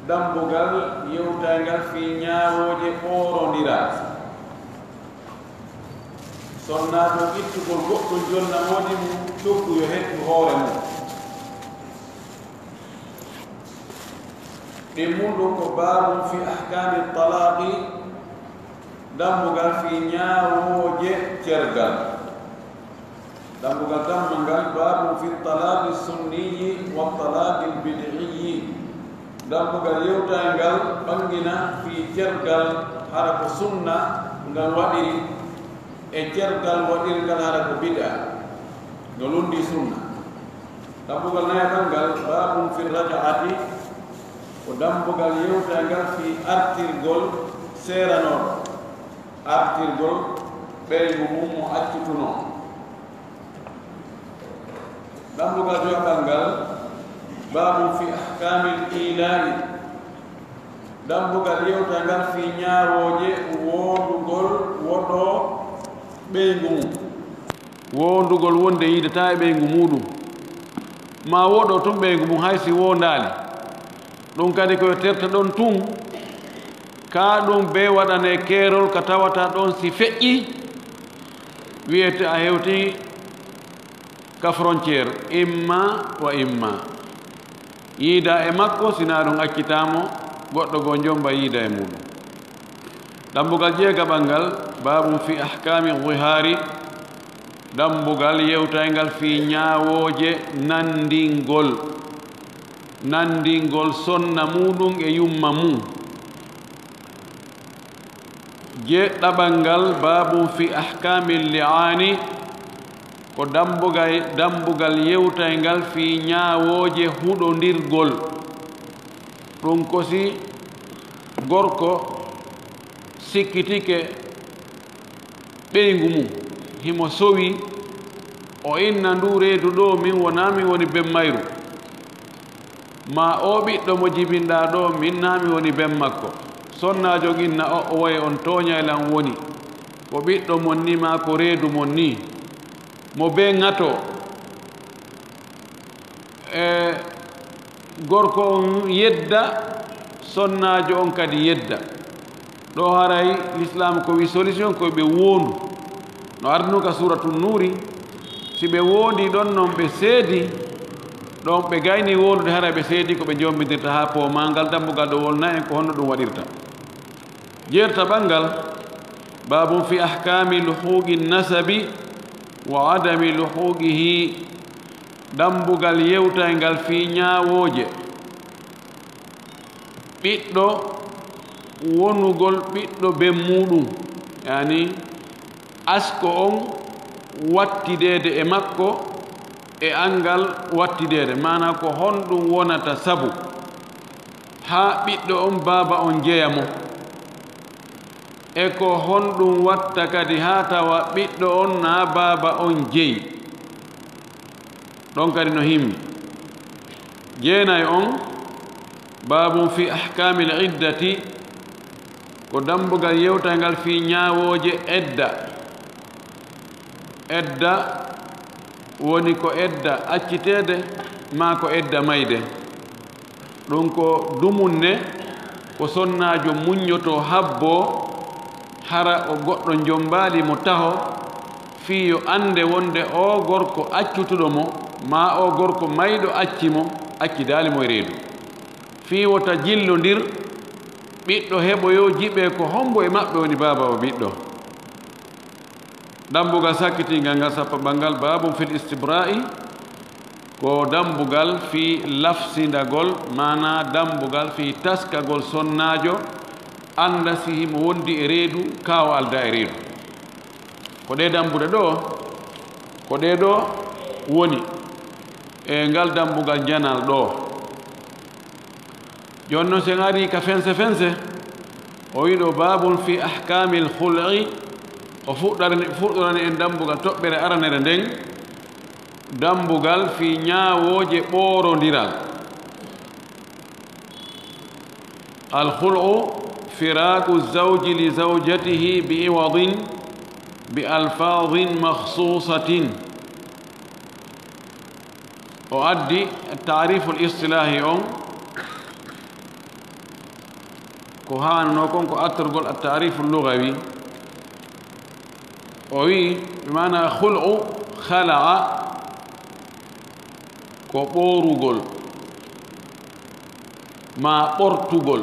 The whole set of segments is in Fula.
dambugal yewtangal fi ñaawoje ɓorondira sonnato ittugol goɗɗo jonnamodi mum coggu yo hettu hoore mum ɗe muɗum ko babum fi ahkami talaqi dambugal fi ñaawoje cergal dambugal dammangal babum fi talaqi sunniyi wa talaqi lbidiyi dambugal yewtangal ɓangina fi cergal hara ko sunna ngal waɗiri e cergal waɗirgal hara ko bid'a no lundi sunna dambugal nayatangal babum fi raja'ati ko dambugal yewtangal fi artirgol seranoɗo artirgol ɓeygu mum mo accutuno dambugal joɓalngal babum fi ahkamil ilahi dambugal yewtangal fi ñaawoje wondugol woɗo ɓeygu mum wondugol wonde yidata e ɓeygu muɗum ma woɗo tun ɓeygu mum haysi wondali ɗum kadi koye terta ɗon tun ka ɗum be waɗane keerol ka tawata ɗon si feƴƴi wiyete a hewti ka frontiére imma wa imma yiida e makko sina ɗum accitamo goɗɗo go jomba yiida e muɗum dambugal jeegaɓal ngal babum fi ahkami dhihari dambugal yewtaygal fi ñaawoje nandingol sonna muɗum e yumma mum jeɗɗaɓal ngal babum fi ahkami li'ani ko dambugal yewtaygal fi ñaawoje huɗodirgol ɗum kosi gorko sikkitike ɓeygu mum himo sowi o inna ndu reedu ɗo min woni bemmayru ma o ɓiɗɗo mo jibinɗa ɗo min nami woni ben makko sonnajo inna o wayi on toñaylan woni ko ɓiɗɗo mon ni ma ko reedu mon ni mo be ŋato e gorko on yedda sonnajo on kadi yedda ɗo haray l'islam ko wi solution koye ɓe wondu no ardunuka suratu nuri si ɓe wondi ɗon noon ɓe seedi ɗon ɓe gayni wondude haray ɓe seedi ko ɓe jombidirta ha pomangal dambugal ɗo wolna en ko honno ɗum waɗirta jeerta ɓangal babum fi ahkami luhuqi nasabi wa adami luhuqihi dambugal yewtaygal fi ñaawoje ɓiɗɗo wonugol ɓiɗɗo ben muɗum yani asko on wattidede e makko e angal wattidede mana ko honɗum wonata sabu ha ɓiɗɗo on baba on jeyamo e ko honɗum watta kadi ha tawa ɓiɗɗo on na baba on jeyi ɗon kadi no himmi jeenayi on babum fi ahkami l iddati ko dambugal yewtaygal fi ñaawoje edda woni ko edda accitede ma ko edda mayde ɗum ko dumunne ko sonnajo muññoto habbo hara o goɗɗo jombali mo taho fi yo ande wonde o gorko accutuɗo mo ma o gorko mayɗo accidali mo e reedu fi wota jillodir ɓiɗɗo heɓoyo jiɓe ko hombo e maɓɓe woni baba o ɓiɗɗo dambugal sakkitingal ngal sappaɓal ngal babum fil istibra'i ko dambugal fi lafsindagol mana dambugal fi taskagol sonnajo anda si himo wondi e reedu kawo alda e reedu ko ɗe dambude ɗo ko ɗe ɗo woni e ngal dambugal janal ɗo jonno sen ari ka fense o wiɗo babun fi ahkami l khul'i o fuɗɗorani en dambugal toɓɓere aranere nden dambugal fi ñaawoje ɓorodiral al khul'u firaku zawji li zawjatihi bi iwadin bi alfadin makhsusatin o addi tarifu l istilahi on ko hanno kon ko attorgol at-ta'rif al-lughawi o wi bimana khul'u khala'a ko ɓorugol ma ɓortugol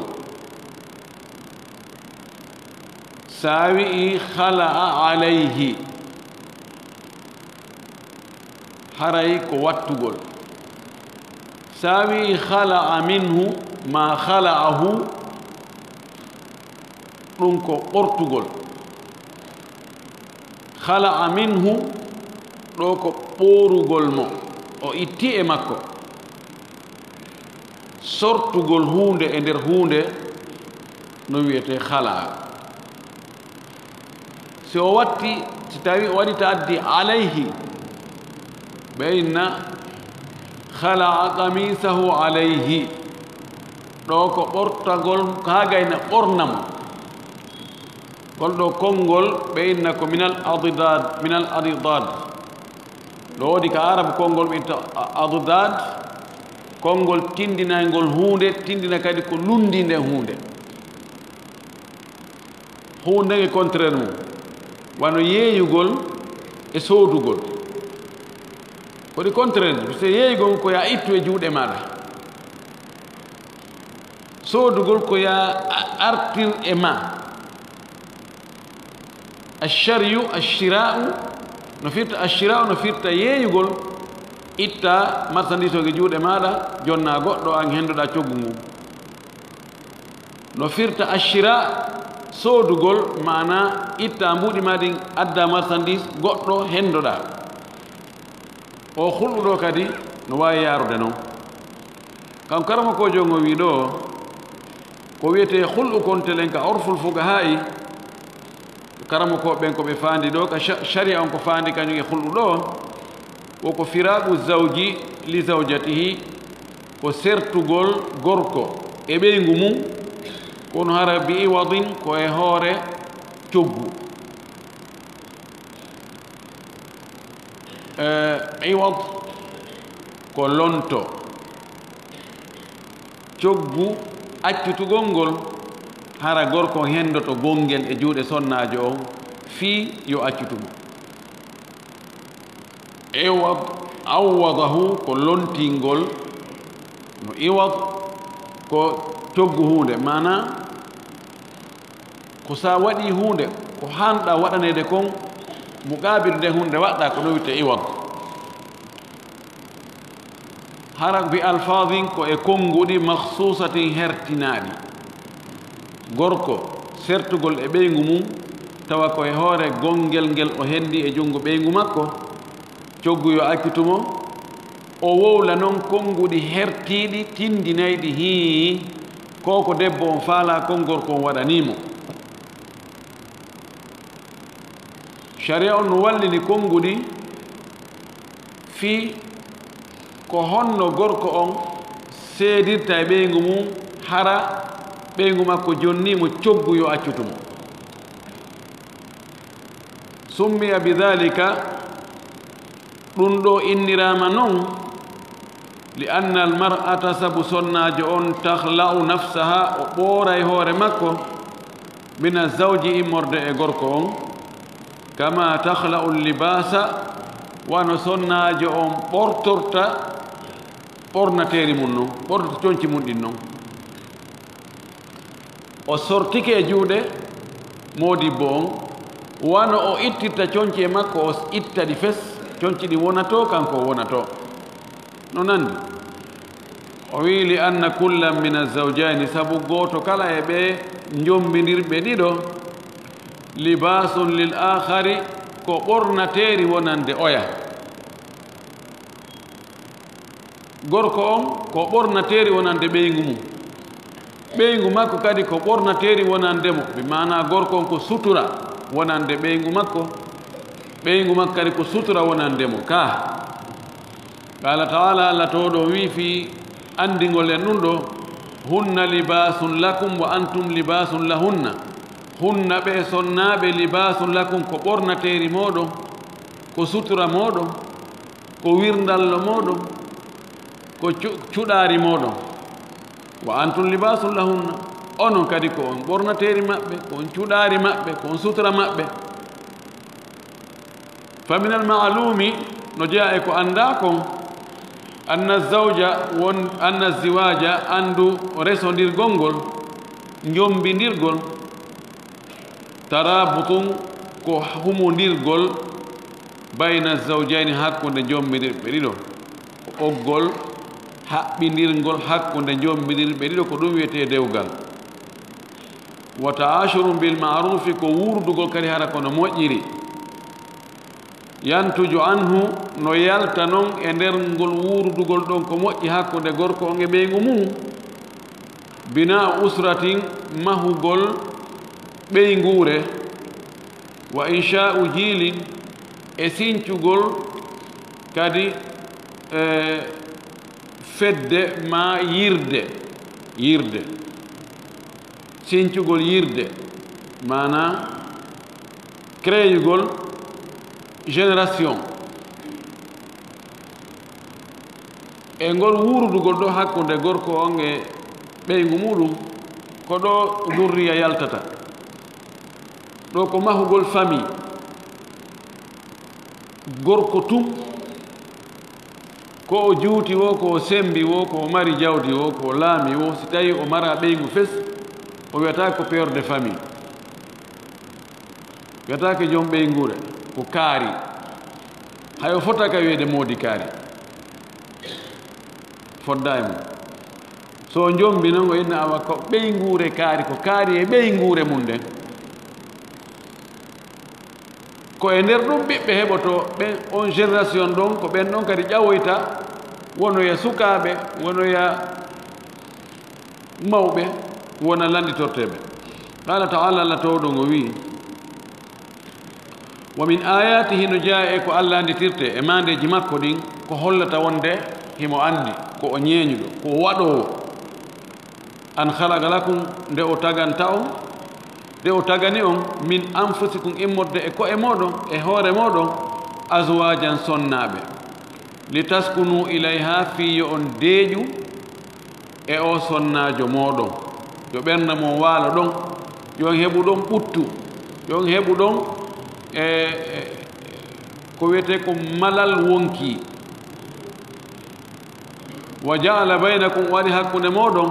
sa wi'i khala'a alayhi haray ko wattugol sa wi'i khala'a minhu ma khala'ahu ɗum ko ɓortugol khala'a minhu ɗo ko ɓorugol mo o itti e makko sortugol hunde e nder hunde no wiyete khala'a si o watti si tawi o waɗi ta'addi alayhi ɓeyna khala'a qamisahu alayhi ɗo ko ɓortagol kagayna ɓornamo gol ɗo konngol ɓeyna ko minal adidad ɗo woodi ka arabe konngol ɓe adidad konngol tindinaygol hunde tindina kadi ko lundi nde hunde nge contraire mum wano yeeyugol e soodugol koɗi contraire so yeeyugol ko ya ittu e juuɗe maɗa soodugol ko ya artir e ma ashariyu ashira'u no firta ashira'u no firta yeeyugol itta marchandise oge juuɗe maɗa jonna goɗɗo an hendoɗa coggu ngu no firta ashira soodugol mana itta mbuuɗi maɗi adda marchandise goɗɗo hendoɗa o hulɗuɗo kadi no wawi yarude noon kam karama ko jongo wi ɗo ko wiyete hulɗu kontelen ka orful fuqaha'i karama ko ɓen ko ɓe faandi ɗo ka sharia on ko faandi kañum e hulɗu ɗo woko firaqu zawji li zawjatihi ko sertugol gorko e ɓeygu mum kono hara bi iwadin ko e hoore coggu iwad ko lonto coggu accutugol ngol hara gorko hendoto gongel e juuɗe sonnajo o fii yo accutumo iwad awwadahu ko lontingol no iwad ko coggu hunde mana ko sa waɗi hunde ko hanɗa waɗanede kon muqabil nde hunde waɗɗa ko ɗo witte iwad hara bi alfadin ko e konnguɗi mahsusatin hertinaɗi gorko sertugol e ɓeygu mum tawa ko e hoore gongel ngel o hendi e junngo ɓeygu makko coggu yo accitumo o wowla noon konnguɗi hertiɗi tindinayɗi hii koko debbo on faala kon gorko on waɗanimo sharia on no wallini konnguɗi fii ko honno gorko on seedirta e ɓeygu mum hara ɓeygu makko jonnimo coggu yo accutumo summiya bidhalika ɗum ɗo innirama noon li anna almar'ata sabu sonnajo on tahla'u nafsaha o ɓooray hoore makko min azawji immorde e gorko on kama tahla'u libasa wano sonnajo on ɓortorta ɓornateri mum noon ɓortorta coñci mum ɗin noon o sortike e juuɗe modibbo on wano o ittirta coñci e makko o itta ɗi fes coñci ɗi wonato kanko wonato no nandi o wi li anna kullan min azawjani sabu goto kala e ɓe jombidirɓe ɗiɗo libasun lil akhari ko ɓornateri wonande oya gorko on ko ɓornateri wonande ɓeygu mum ɓeygu makko kadi ko ɓornateri wonandemo ɓe mana gorko on ko sutura wonande ɓeygu makko ɓeygu makko kadi ko sutura wonandemo ka qala taala allah to ɗo wi fi andigol en ɗum ɗo hunna libasun lakum wa antum libasun lahunna hunna ɓe sonnaɓe libasun lakum ko ɓornateri moɗon ko sutura moɗon ko wirdallo moɗon ko cuɗari moɗon wa antum libasun lahunna onon kadi ko on ɓornateeri maɓɓe ko on cuɗaari maɓɓe ko on sutura maɓɓe fa min almalumi no jeya e ko annda kon anna zawja won anna ziwaja andu resondirgol ngol jombindirgol tarabutun ko humondirgol bayna zawjayni hakkunde jombidirɓe ɗiɗo oggol haɓɓindirgol hakkunde jombidirɓe ɗiɗo ko ɗum wiyete dewgal wa ta'ashuru bil ma'rufi ko wurdugol kadi hara kono moƴƴiri yantuju anhu no yalta non e nder ngol wurdugol ɗon ko moƴƴi hakkunde gorko on e ɓeygu mum bina usratin mahugol ɓeygure wa insha'u jilin e sincugol kadi fedde ma yirde sincugol yirde mana créyugol génération e ngol wurdugol ɗo hakkunde gorko on e ɓeygu muɗum ko ɗo durriya yaltata ɗo ko mahugol famille gorko tum ko o juuti wo ko o sembi wo ko o mari jawdi wo ko o laami wo si tawi o mara ɓeygu fes o wiyata ko père de famille wiyata ko joom ɓeygure ko kaari hay o fota ka wiyede moodi kaari fodda e mum so jombi noon o inna awa ko ɓeygure kaari ko kaari e ɓeygure mum nden ko e nder ɗum ɓiɓɓe heɓoto ɓen on génération ɗon ko ɓen ɗon kadi ƴawoyta wonoya sukaaɓe wonoya mawɓe wona lanɗitorteɓe qala taala allah towɗo ngo wi wa min ayatihi no jeeya e ko allah anditirte e mandeji makko ɗin ko hollata wonde himo andi ko o ñeeñuɗo ko waɗowo an halaga lakum nde o taganta on nde o tagani on min anfusikum immorde e ko'e moɗon e hoore moɗon aswajan sonnaɓe li taskunu ilayha fiyo on deeƴu e o sonnajo moɗon yo ɓernda mo waalo ɗon yon heɓu ɗon ɓuttu yon heɓu ɗon ko wiyete ko malal wonki wa jaala baynakum waɗi hakkunde moɗon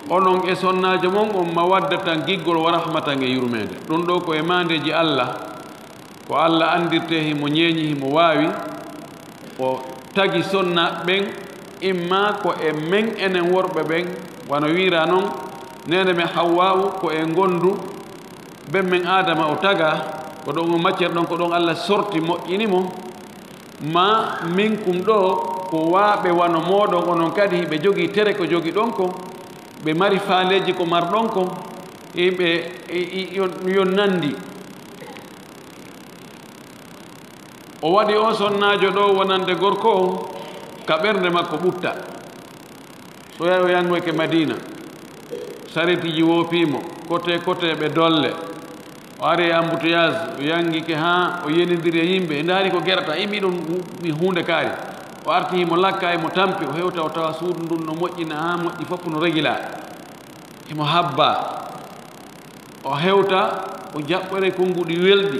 onon e sonnajo mon on mawaddatan giggol wa rahmatan e yurmede ɗum ɗo ko e mandeji allah ko allah andirte himo ñeeñi himo waawi o tagi sonna ɓen imma ko e men enen worɓe ɓen wano wiira noon nene men hawwawu ko e gondu ɓen men adama o taga ko ɗon o maccere ɗon ko ɗon allah sorti moƴƴinimo ma min kum ɗo ko waaɓe wano moɗon onon kadi ɓe jogii tere ko jogi ɗon ko ɓe mari faaleji ko marɗon ko ɓe yo nandi o waɗi o sonnajo ɗo wonande gorko o ka ɓernde makko ɓutta so yahi o yangoyke madina saretiji woopimo côté ɓe dolle o ari e embouteillage o yangike ha o yenidiri e yimɓe ndaari ko gerata yimɓi ɗum mi hunde kaari o arti himo lakka emo tampi o hewta o tawa suudu ndun no moƴƴina ha moƴƴi fof no régila emo habba o hewta o jaɓɓere konnguɗi welɗi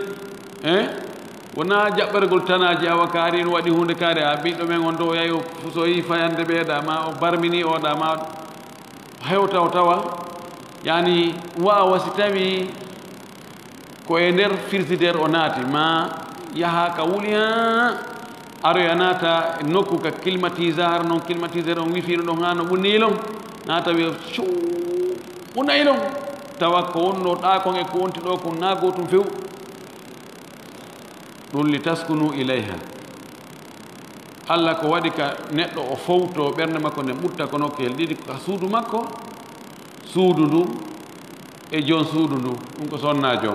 wona jaɓɓergol tanaji awa kaari no waɗi hunde kaari a ɓiɗɗo men on ɗo yahi so yi fayande ɓeeɗa ma o barmini oɗa ma o hewta o tawa yani wawa si tawi ko e nder frigidaire o naati ma yaha ka wuli ha aroya naata nokku ka climatiseur noon climatiseur on wifino ɗon ha no ɓunnilon naata wiya cu ɓunnayilon tawa ko wonno ɗakon e ko wonti ɗo ko naago tum few ɗum li taskunu ilayha allah ko waɗi ka neɗɗo o fowto ɓernde makko nde ɓutta ko nokkel ɗiɗi ka suudu makko suudu ndu e jon suudu ndu ɗum ko sonnajo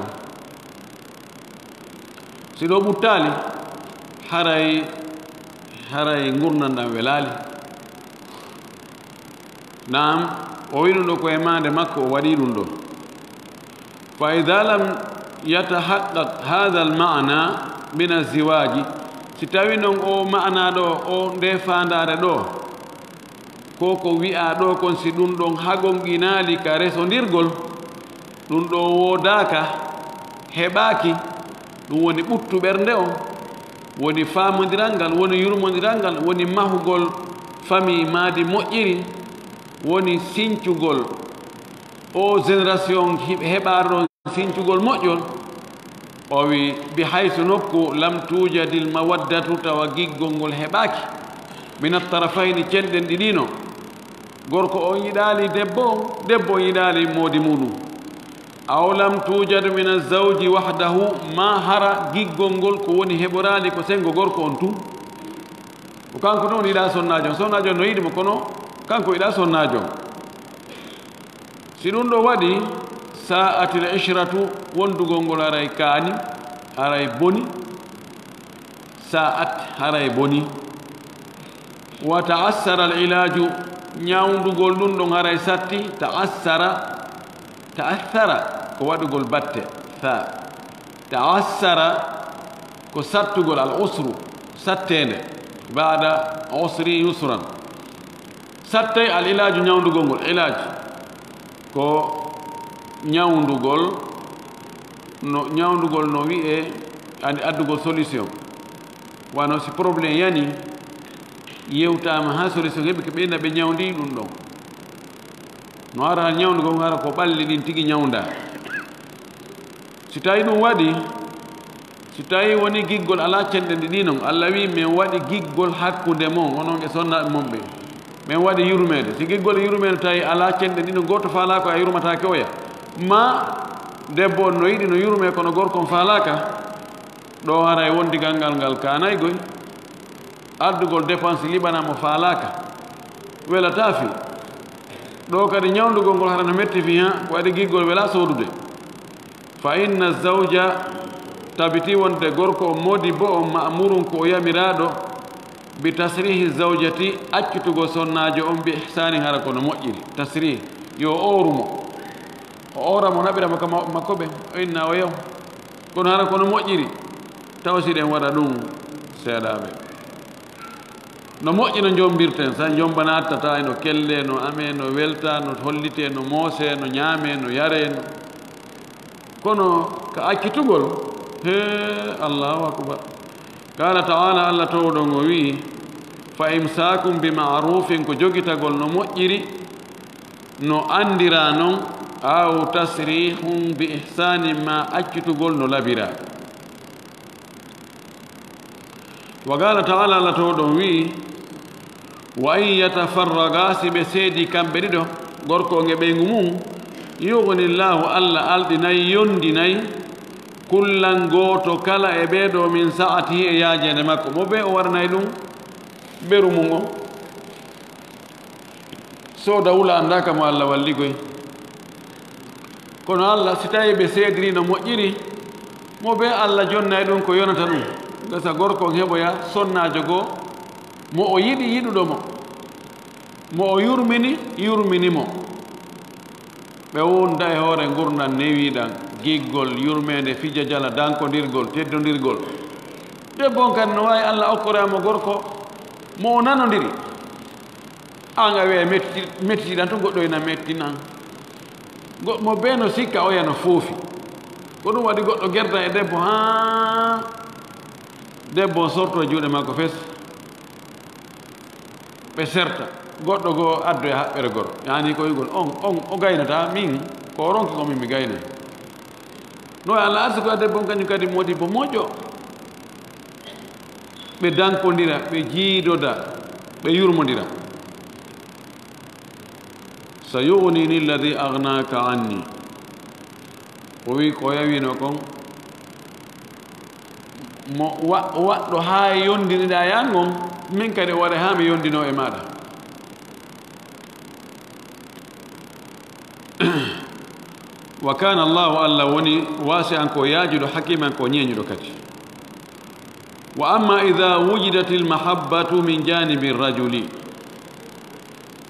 si ɗo ɓuttali haray gurdam ɗam welali nam o wi ɗum ɗo ko e mande makko o waɗi ɗum ɗo fa ida lam yatahaqqaq hada al ma'na min aziwaji si tawi noon o ma'na ɗo o nde fandare ɗo ko wi'a ɗo kon si ɗum ɗon hagonɗinaali ka resondirgol ɗum ɗo woodaka heɓaaki ɗum woni ɓuttu ɓernde on woni faamodiral ngal woni yurmodiral ngal woni mahugol famille maadi moƴƴiri woni sincugol o génération heɓaɗo sincugol moƴƴol o wi bi hayso nokku lam tujadil mawaddatu tawa giggol ngol heɓaaki min attarafayni cenɗen ɗiɗino gorko on yiɗaali debbo on debbo on yiɗaali moodi muɗum aw lam tujad min azawji wahdahu ma hara giggol ngol ko woni heɓoraali ko sengo gorko on tu ko kanko noon yiɗa sonnajo sonnajo no yiɗimo kono kanko yiɗa sonnajo si ɗum ɗo waɗi sa'atil ishratu wondugol ngol aray kaani aray boni sa'at haray boni wa ta'assara al ilaju ñawndugol ɗum ɗon haray satti ta'assara ko waɗugol batte ta'assara ko sattugol al usru sattende ba'da usri yusran sattay al ilaju ñawndugol ngol ilaj ko ñawndugol no wi'e andi addugol solution wano si probléme yani yewtama ha solution heɓi ko ɓeyna ɓe ñawndi ɗum ɗon no ara ñawndugol hara ko ɓalli ɗin tigi ñawnda si tawi ɗum waɗi si tawi woni giggol ala cenɗe ɗi ɗinon Allah wi min waɗi giggol hakkude mon onon e sonnaɓe mon ɓe min waɗi yurmede si giggol yurmede tawi ala cenɗe ɗiɗo goto faala ko a yurmatake oya ma debbo on no yiɗi no yurme kono gorko on faalaka ɗo haray wondigal ngal kanay goy addugol dépense liɓanamo faalaka welata fi ɗo kadi ñawndugol ngol hara no metti fi ha ko waɗi giggol wela sodude fa inna zawja tabiti wonde gorko o modi bo on ma'murun ko o yamiraɗo bi tasrihi zawjati accutugol sonnajo on bi ihsani hara kono moƴƴiri tasrih yo orumo o oramo naɓiramo ka makko ɓe o inna o yew kono hara kono moƴƴiri taw siɗen waɗa ɗum seeɗaɓe no moƴƴi no jombirten sa jombana attata eno kelle no ame no welta no hollite no moose no ñaame no yare no kono ka accitugol he allahu akbar qala taala allah towɗon o wi fa imsakum bi ma'rufin ko jogitagol no moƴƴiri no andira non aw tasrihum bi ihsani ma accitugol no labira wa qala taala allah towɗon wi wa in yatafarraga si ɓe seedi kamɓe ɗiɗo gorko nge ɓeygu mum yugnillahu allah alɗinayi yondinayi kullan gooto kala e ɓeeɗo min sa'atihi e yaajede makko mo ɓe o waranayi ɗum ɓeru mum o sooda wula andaka mo allah walligoy kono allah si tawi ɓe seediri no moƴƴiri mo ɓe allah jonnayi ɗum ko yonata ɗum gasa gorko on heɓoya sonnajo goo mo o yiɗi yiɗuɗo mo o yurmini mo ɓe wonda e hoore gurnan newiɗan giggol yurmede fija jala dankodirgol teddondirgol debbo on kadi no wawi allah okkoramo gorko mo o nanodiri an a wiya mettitiɗan to goɗɗo ena mettinan mo be no sikka oya no foofi ko ɗum waɗi goɗɗo gerda e debbo ha debbo on sorto e juuɗe makko fes ɓe serta goɗɗo goo addo e haɓɓere goro yani ko yigol on o gaynata min ko ronki komin mi gaynay no allah arsi ko a debbo on kañum kadi modi bo moƴƴo ɓe dankodira ɓe jiidoda ɓe yurmodira sa yugnini lladi agnaka anni o wi ko yawino kon mo waɗɗo ha yondiniɗa yan on min kadi o waɗa ha mi yondino e maɗa wa kana allahu allah woni wasi an ko yaajuɗo hakiman ko ñeñuɗo kadi wa amma ida wujidat almahabbatu min janibi rajuli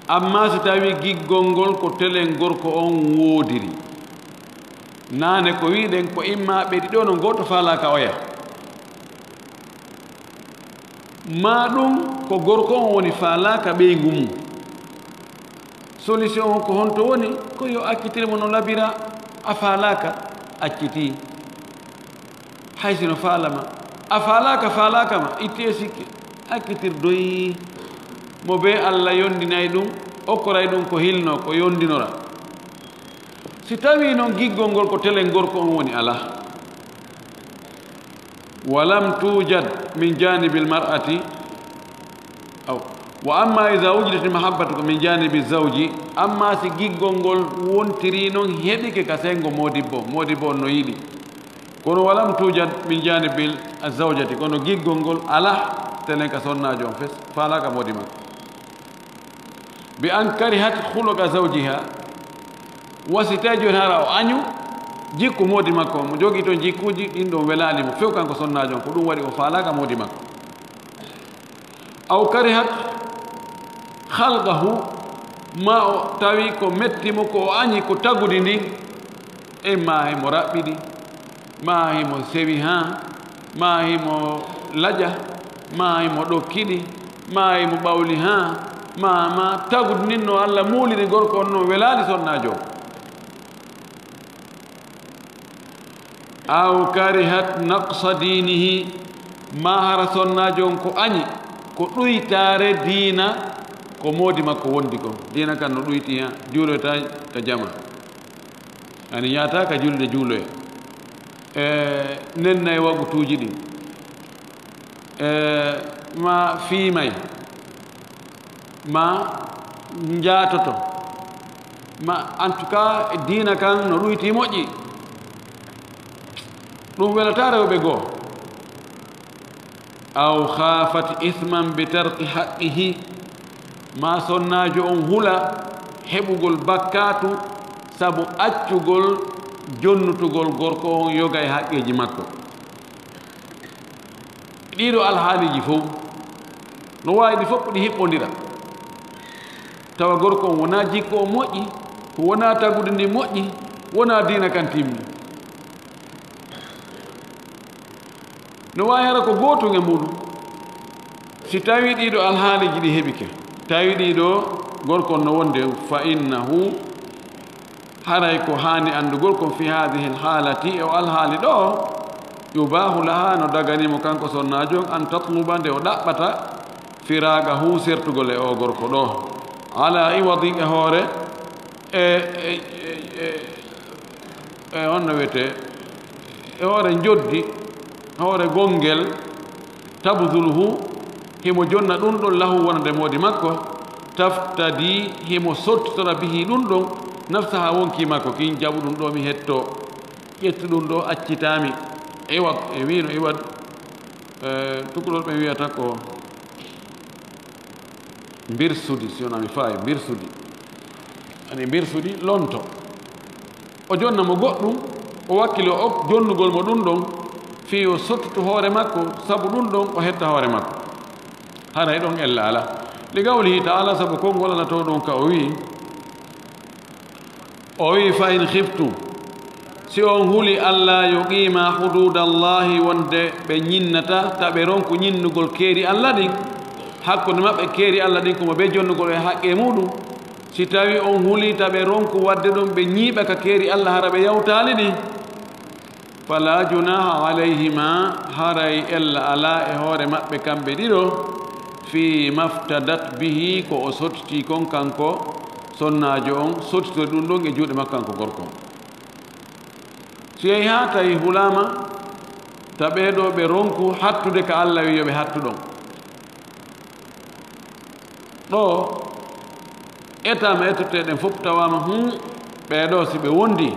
amma si tawi giggol ngol ko telen gorko on woodiri nane ko wiɗen ko imma ɓe ɗiɗo no goto falaka oya ma ɗum ko gorko on woni falaka ɓeygu mum solution ko honto woni ko yo accitiremo no labira a falaka acciti haysino falama a falaka ma itte sikki accitir doyi mo be Allah yondinay ɗum okkoray ɗum ko hilno ko yondinora si tawi noon giggol ngol ko telen gorko on woni ala walam tujad min janibi almar'ati aw wa amma idha wujidat mahabbatu min janibi zawji amma si giggol ngol wontiri noon heɓike ka sengo modibbo no yiɗi kono walam tujad min janibi azawjati kono giggol ngol ala telen ka sonnajo on fes falaka modi makko bi an karihat khuluqa zawjiha wasita joni hara o añu jikku modi makko mo jogi toon jikkuji ɗin ɗon welani mo few kanko sonnajo on ko ɗum waɗi o falaka modi makko aw karihat halqahu ma o tawi ko mettimo ko o añi ko tagudi ndin e ma himo raɓɓiɗi ma himo sewi ha ma himo laƴa ma himo ɗokkiɗi ma himo ɓawli ha ma tagudi ndin no Allah muuliri gorko on no welani sonnajo aw karihat naqsa dinihi ma hara sonnajo on ko añi ko ɗuytare diina ko modi makko wondi ko diina kan no ɗuyti ha juuloyta ka jama ani yata ka julde juuloya nennayi wagutuji ɗin ma fiimay ma jaatoto ma en tout cas diina kan no ɗuyti moƴƴi ɗum welata rewɓe goo aw khafat ithman bi tarki haqqihi ma sonnajo on hula heɓugol bakkatu sabu accugol jonnutugol gorko on yoga e haqqeji makko ɗiɗo alhaaliji fof no wawi ɗi fof ɗi hiɓɓodira tawa gorko on wona jikko o moƴƴi wona tagude ndi moƴƴi wona diina kan timmi no wawi hara ko gootum e muɗum si tawi ɗiɗo alhaaliji ɗi heɓike tawi ɗiɗo gorkon no wonde fa innahu haray ko hani andugol kon fi hadihi alhalati o alhaali ɗo yubahu laha no daganimo kanko sonnajo an tatluba nde o ɗaɓɓata firagahu sertugol e o gorko ɗo ala iwadi e hoore honno wiyete e hoore joddi hoore gongel tabdulhu himo jonna ɗum ɗon lahu wonande modi makko taftadi himo sottora bihi ɗum ɗon nafsaha wonki makko kin jaɓu ɗum ɗo mi hetto ƴettu ɗum ɗo accitami iwad e wino iwad tukulol ɓe wiyata ko mbirsudi si wona mi fawi mbirsudi ani mbirsudi lonto o jonna mo goɗɗum o wakkili o jonnugol mo ɗum ɗon fi o sottoto hoore makko sabu ɗum ɗon o hetta hoore makko haray ɗon ella ala li gawlihi taala sabu konngol ala to ɗon ka o wi fa in khiftum si on huli allah yuqima hududallahi wonde ɓe ñinnata ta ɓe ronku ñinnugol keeri allah ɗin hakkude maɓɓe keeri allah ɗin komo ɓe jonnugol e haqqe muɗum si tawi on huli ta ɓe ronku wadde ɗum ɓe ñiiɓa ka keeri allah hara ɓe yawtali ɗin fala junaha alayhima haray ella ala e hoore maɓɓe kamɓe ɗiɗo fi maftadat bihi ko o sottiti kon kanko sonnajo on sottitore ɗum ɗon e juuɗe makko kanko gorko on so yehi ha tawi hulama ta ɓeeɗo ɓe ronku hattude ka allah wi yoɓe hattu ɗon ɗo etama ettoteɗen fof tawama ɓeeɗo si ɓe wondi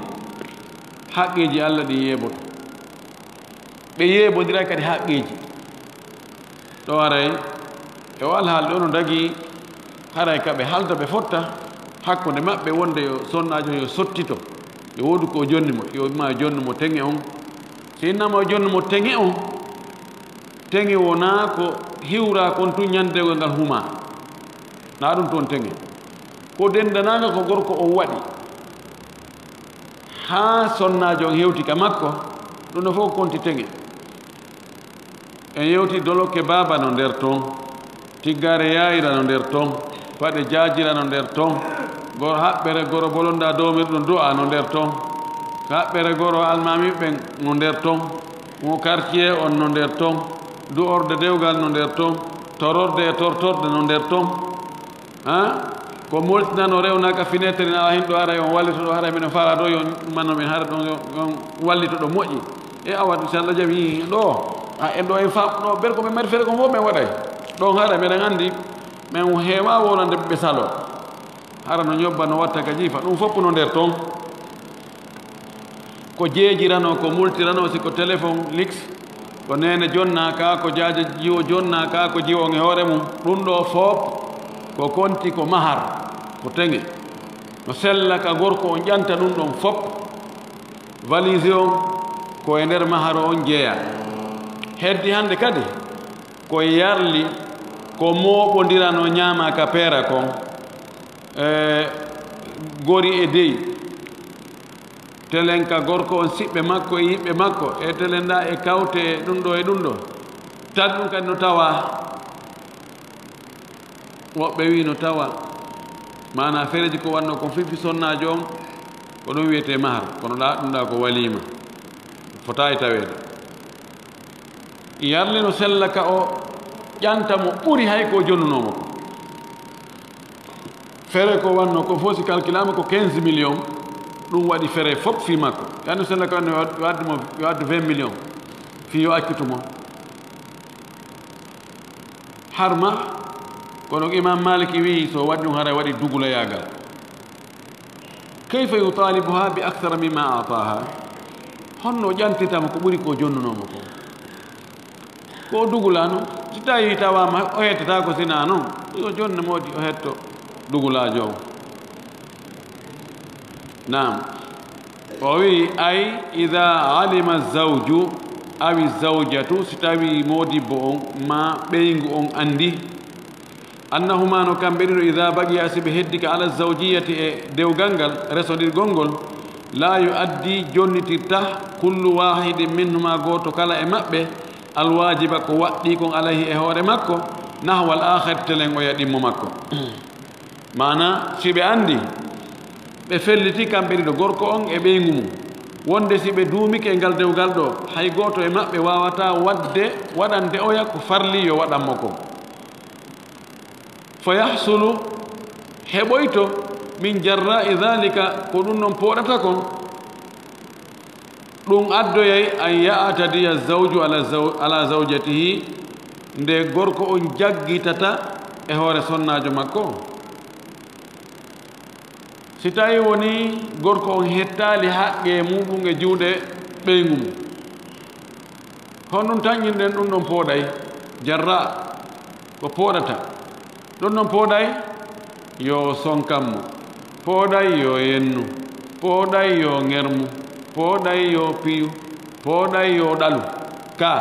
haqqeji allah ɗi yeeboto ɓe yeebodira kadi haqqeji ɗo aray e o alhaali ɗo no dagi haray ka ɓe halda ɓe fotta hakkude maɓɓe wonde yo sonnajo yo sottito yo woodi ko jonnimo yo ma jonnumo teŋe on so innama o jonnumo teŋe on teŋe wona ko hiwra kon tun ñandego ngal huma na ɗum toon teŋe ko dendanaga ko gorko on waɗi ha sonnajo on hewti ka makko ɗum no fof konti teŋe en yewti doloke baba no nder toon tiggare yayira no nder toon paɗe jaajira no nder toon goro haɓɓere goro bolonda domirɗo do'a no nder ton haɓɓere goro almami ɓen no nder ton mo quartier on no nder ton du'orde dewgal no nder ton tororde e tortorde no nder ton ko moltinano rewnaka finetre ne awa hin ɗo ara on wallito ɗo hara minen fala ɗo yo manno min hara ɗon on wallito ɗo moƴƴi e awa inchallah jaɓi ɗo en ɗo en fam ɗo ber ko ɓe mari feere ko fof ɓe waɗay ɗon hara miɗen anndi min heewa wonande ɓe salo hara no ñobba no watta ka jiifa ɗum fof no nder toon ko jeejirano ko multirano si ko téléphone lix ko nene jonnaka ko jaaja jiwo jonnaka ko jiwon e hoore mum ɗum ɗo fof ko konti ko mahar ko teŋe no sella ka gorko on ƴanta ɗum ɗon fof valise on ko e nder mahar on jeeya heddi hande kadi ko yarli ko mooɓondirano ñaama ka peera kon gori e dey telen ka gorko on siɓɓe makko e yiɓɓe makko e telen ɗa e kawte e ɗum ɗo tan ɗum kadi no tawa woɓɓe wi no tawa mana fereji ko wanno kon fifi sonnajo on ko ɗum wiyete mahar kono ɗum ɗa ko walima fota e taweede yarli no sella ka o ƴanta mo ɓuri hay ko jonnunomo ko fere ko wanno ko fof si calculama ko 15 millions ɗum waɗi fere fof fi makko yanno sella ka wanno yo addu 20 millions fi yo accitumo harma kono imam maliki wi so waɗi ɗum hara waɗi duguloyagal kayfa yutalibuha bi akthara mimma ataha honno ƴantitama ko ɓuri ko jonnunomo ko dugulano si tawi tawama o hettata ko sina noon yo jonne moodi o hetto dugulajo o nam o wi ay ida alima zawju awi zawjatu si tawi modibbo on ma ɓeygu on andi annahuma no kamɓe ɗiɗo ida baqiya si ɓe heddika ala zawjiyati e dewgal ngal resodirgol ngol la yuaddi jonnitirta kullu wahidin minhuma goto kala e maɓɓe alwajiba ko waɗɗi kon alayhi e hoore makko nahwal akhir telen o yaɗimmo makko mana si ɓe andi ɓe felliti kamɓe ɗiɗo gorko on e ɓeygu mum wonde si ɓe duumike ngal dewgal ɗo hay goto e maɓɓe wawata waɗande oya ko farli yo waɗanmo ko fa yahsulu heɓoyto min jarra'i dhalika ko ɗum noon poɗata kon ɗum addoyay an ya'tadiya zawju ala zawjatihi nde gorko on jaggitata e hoore sonnajo makko si tawi woni gorko on hettali haqqe muɗum e juuɗe ɓeygu mum hon ɗum taññinɗen ɗum ɗon pooɗay jarra ko pooɗata ɗum ɗon pooɗay yo sonkanmo pooɗay yo yennu pooɗay yo ŋermu pooɗay yo piyu pooɗay yo ɗalu ka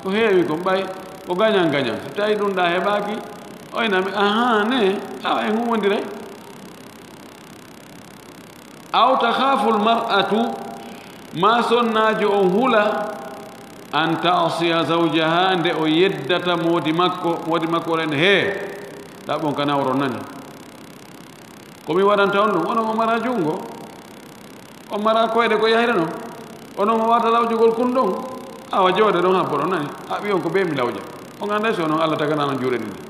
ko heewi ko ɓay ko gañan gañan si tawi ɗum ɗa heɓaki oynami aha ne awa en humodiray aw takhafu lmar'atu ma sonnajo on hula an ta'siya zawjaha nde o yeddata moodi makko oɗen he ɗa ɓon ka nawro nani komi waɗanta on ɗum onon o mara junngo on mara koyɗe ko yahira noon onon o wata lawjugol kun ɗon awa jooɗe ɗon habbo ɗon nani a ɓi on ko ɓe mi lawƴa on anda si onon allah taganano juuɗe ɗiɗi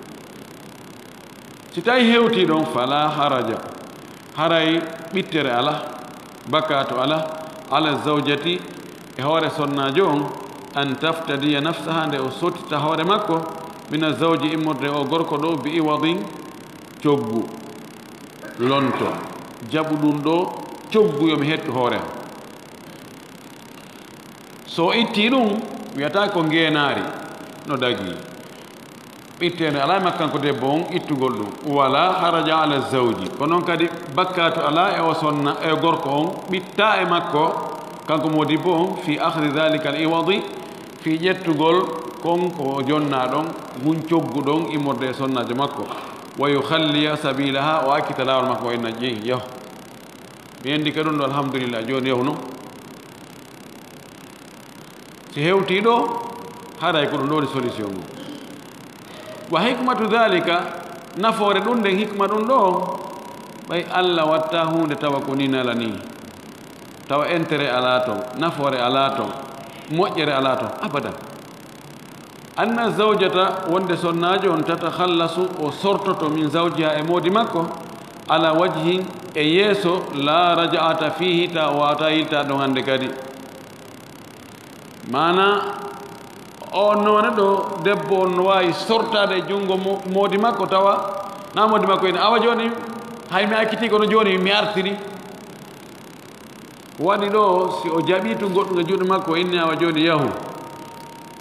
si tawi hewti ɗon fala haraja haray ɓittere ala bakato ala zawjati e hoore sonnajo on an taftadiya nafsaha nde o sottita hoore makko mina zawji immorde o gorko ɗo bi iwadin coggu lonto jaɓu ɗum ɗo coggu yomi hettu hoore am so itti ɗum wiyata ko ngeenaari no dagi ɓittere ala makkanko debbo on ittugol ɗum wala haraja ala zawji ko noon kadi bakkato ala e o sonna e gorko on ɓitta e makko kanko modibbo on fi ahdi dhalika al iwadi fi ƴettugol konko jonna ɗon gun coggu ɗon immorde e sonnajo makko wa yukhalliya sabilaha o akkita lawol makko o enna ƴeyi yaho mi yendi ka ɗum ɗo alhamdulillah joni yahuno si hewti ɗo haray ko ɗum ɗo woni solution mum wa hikmatu dhalika nafoore ɗum nden hikma ɗum ɗo ɓay Allah watta hunde tawa ko ni nala ni tawa intérêt ala ton nafoore ala ton moƴƴere ala ton abadan anna zawjata wonde sonnajo on tatakhallasu o sortoto min zawjiha e moodi makko ala wajhin e yeeso la raja'ata fihi ta wata yilta ɗon hannde kadi mana on noone ɗo debbo on no wawi sortade e junngo moodi makko tawa na moodi makko ene awa joni hay mi akkiti kono joni mi artiri waɗi ɗo si o jaɓi to goɗɗum e juuɗe makko inni awa joni yahu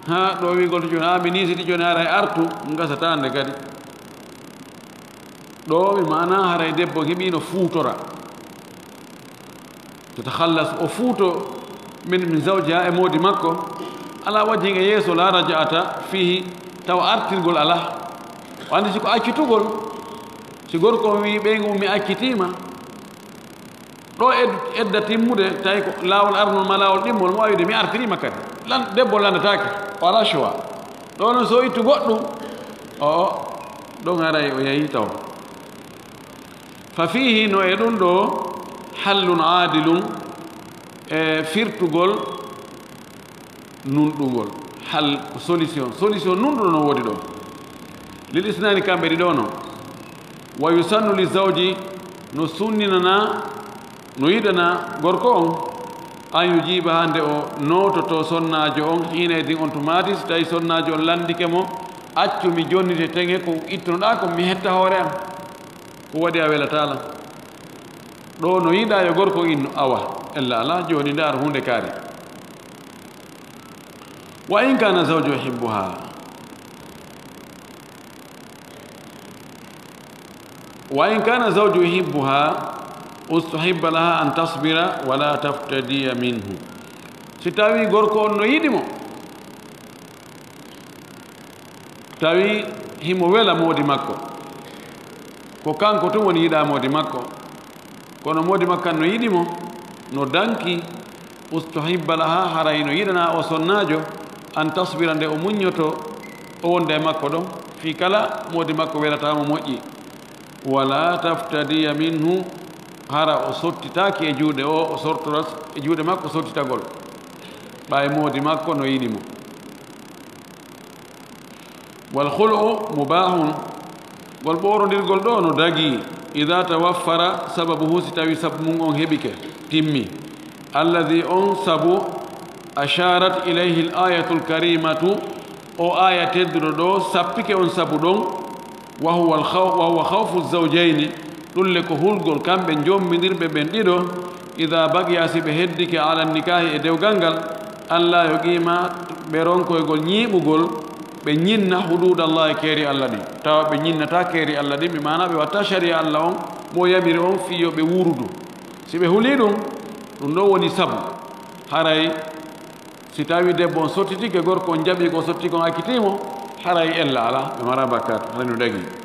ha ɗo wigol to joni ha mi nisiti joni haray artu gasata nde kadi ɗo mi mana haray debbo heɓino fuutora tatakhallas o fuuto min zawjiha e moodi makko ala wajhin e yeeso la raja'ata fihi tawa artirgol ala wande siko accitugol si gorko wi ɓeygu mi accitima ɗo edda timmude tawi ko laawol arnol ma laawol ɗimmol mo wawide mi artirima kadi debbo landatake o ala choix ɗo noon so ittu goɗɗum o ɗon haray o yeehi taw fa fihi no e ɗum ɗo hallun adilum e firtugol nunɗugol hal solution nunɗuɗo no woodi ɗo lil isnani kamɓe ɗi ɗo no wa yusannu li zawji no sunninana no yiɗana gorko on an yujiba hande o nototo sonnajo on hina e din on tumati so tawi sonnajo on landike mo accu mi jonnite teŋe ko ittunoɗa ko mi hetta hoore am ko waɗi a welatala ɗo no yiɗa yo gorko in awa ella ala joni ndar hunde kaari wa in kana zawju yuhibbuha wa in kana zawju yuhibbuha ustuhibba laha an tasbira wala taftadiya minhu si tawi gorko on no yiɗi mo tawi himo wela moodi makko ko kanko tun woni yiɗa moodi makko kono moodi makko no yiɗi mo no danki ustuhibba laha haray no yiɗana o sonnajo an tasbira nde o muññoto o wonde e makko ɗon fi kala moodi makko welatamo moƴƴi wala taftadiya minhu hara o sottitaki e juuɗe o sortoras e juuɗe makko sottitagol ɓay moodi makko no yiɗi mo wal khul'u mubahun gol ɓorodirgol ɗo no dagi ida tawaffara sababuhu si tawi sabu mum on heɓike timmi alladi on sabu asharat ilayhi l ayatu lkarimatu o aya tedduɗo ɗo sappike on sabu ɗon wa huwa khawfu zawjayni ɗulle ko hulgol kamɓe jommidirɓe ɓen ɗiɗo ida bagiya si ɓe heddike ala nikahi e dewgal ngal allah yo qima ɓe ronkoygol ñiiɓugol ɓe ñinna hududallahi e keeri allah ɗi tawa ɓe ñinnata keeri allah ɗi mi mana ɓe watta sharia allah on mo yamiri on fiyo ɓe wurudu si ɓe huli ɗum ɗum ɗo woni sabu haray si tawi debbo on sottitike gorko on jaɓi ko sotti kon akkitimo haray ella ala ɓe mara bakkat haray no dagi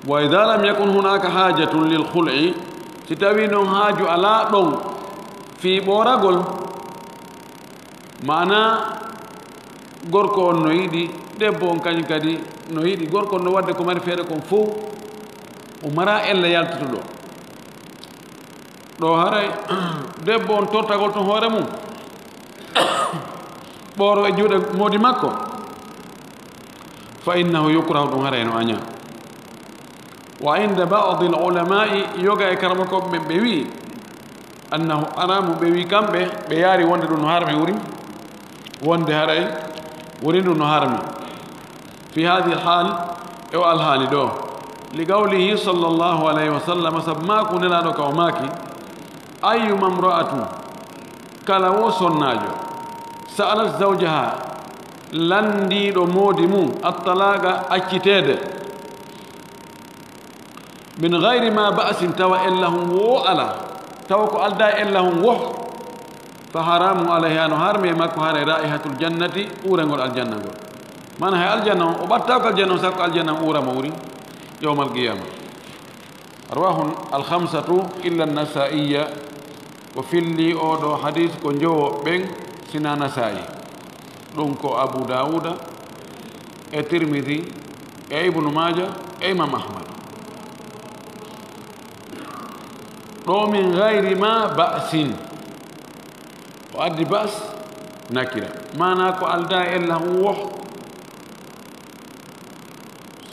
wa ida lam yakun hunaka hajatun lil khul'i si tawi noon haaju ala ɗon fi ɓoragol mana gorko on no yiɗi debbo on kañum kadi no yiɗi gorko on no wadde ko mari feere kon fof o mara ella yaltuto ɗo ɗo haray debbo on tortagol ton hoore mum ɓooro e juuɗe moodi makko fa innahu yukrahu ɗum haray no aña wa inda ba'di al-ulama'i yoga e karama ko ɓe wi annahu aramu ɓe wi kamɓe ɓe yaari wonde ɗum no harmi wuri wonde haray woni ɗum no harmi fi hadi al-hal e o alhaali ɗo li qawlihi sallallahu alayhi wa sallam sabu maako nelaɗo ka o maaki ayyuma imra'atu kala wo sonnajo sa'alat zawjaha landiɗo moodi mum attalaga accitede min gayri ma ba'sin tawa ellahum wo ala tawa ko alda ellahum wo fa haramu alayha no harme makko hare raihatul jannati urangol aljanna ngol mana hay aljanna o ɓatta ko aljanna o sakko aljanna urama wuri yawmal qiyama rawahu alhamsatu illa an-nasaiya ko filli oɗo hadis ko jowo ɓen sina nasai ɗum ko abu dawuda e tirmidi e ibnu maja e imam ahmad ɗo min gayri ma ba'sin o addi bas nakira mana ko alda ella wo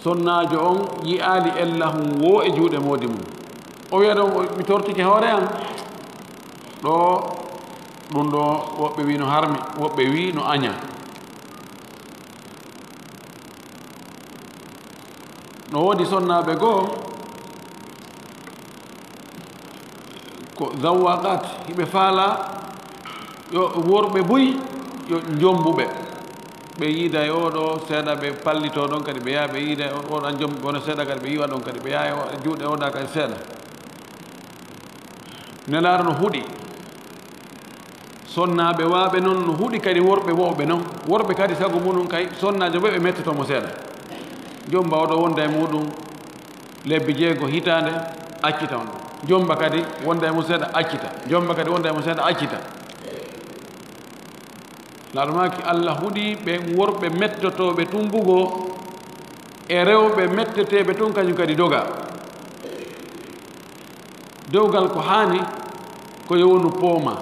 sonnajo on yi'ali ella wo e juuɗe modi mum o wiya ɗon mi tortike hoore am ɗo ɗum ɗo woɓɓe wi no harmi woɓɓe wi no aña no woodi sonnaɓe goo ko zawwaqat hiɓe faala yo worɓe buy yo jombuɓe ɓe yiida e oɗo seeɗa ɓe pallito ɗon kadi ɓe yaha ɓe yiida e oɗon jombuɓe wono seeɗa kadi ɓe yiwa ɗon kadi ɓe yaha e juuɗe oɗa kadi seeɗa nelaaro no huuɗi sonnaɓe waaɓe noon no huuɗi kadi worɓe woɓɓe noon worɓe kadi sago muɗum kay sonnajo ɓe ɓe mettotomo seeɗa jomba oɗo wonda e muɗum lebbi 6 hitande accita on jomba kadi wonda e mum seeɗa accita jomba kadi wonda e mum seeɗa accita laaɗumaki Allah huuɗi ɓe worɓe mettotoɓe tumbugo e rewɓe metteteɓe tun kañum kadi doga dewgal ko haani ko yowonu pooma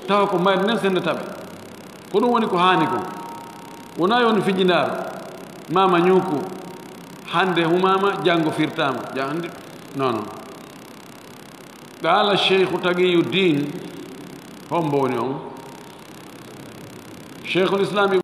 tawa ko mari nen sendataɓe ko ɗum woni ko haani ko wona yownu fijindaaro mama ñuuku hande humama janngo firtama jandi non qala cheikhu taqiyuddin hombo woni on cheikhul islam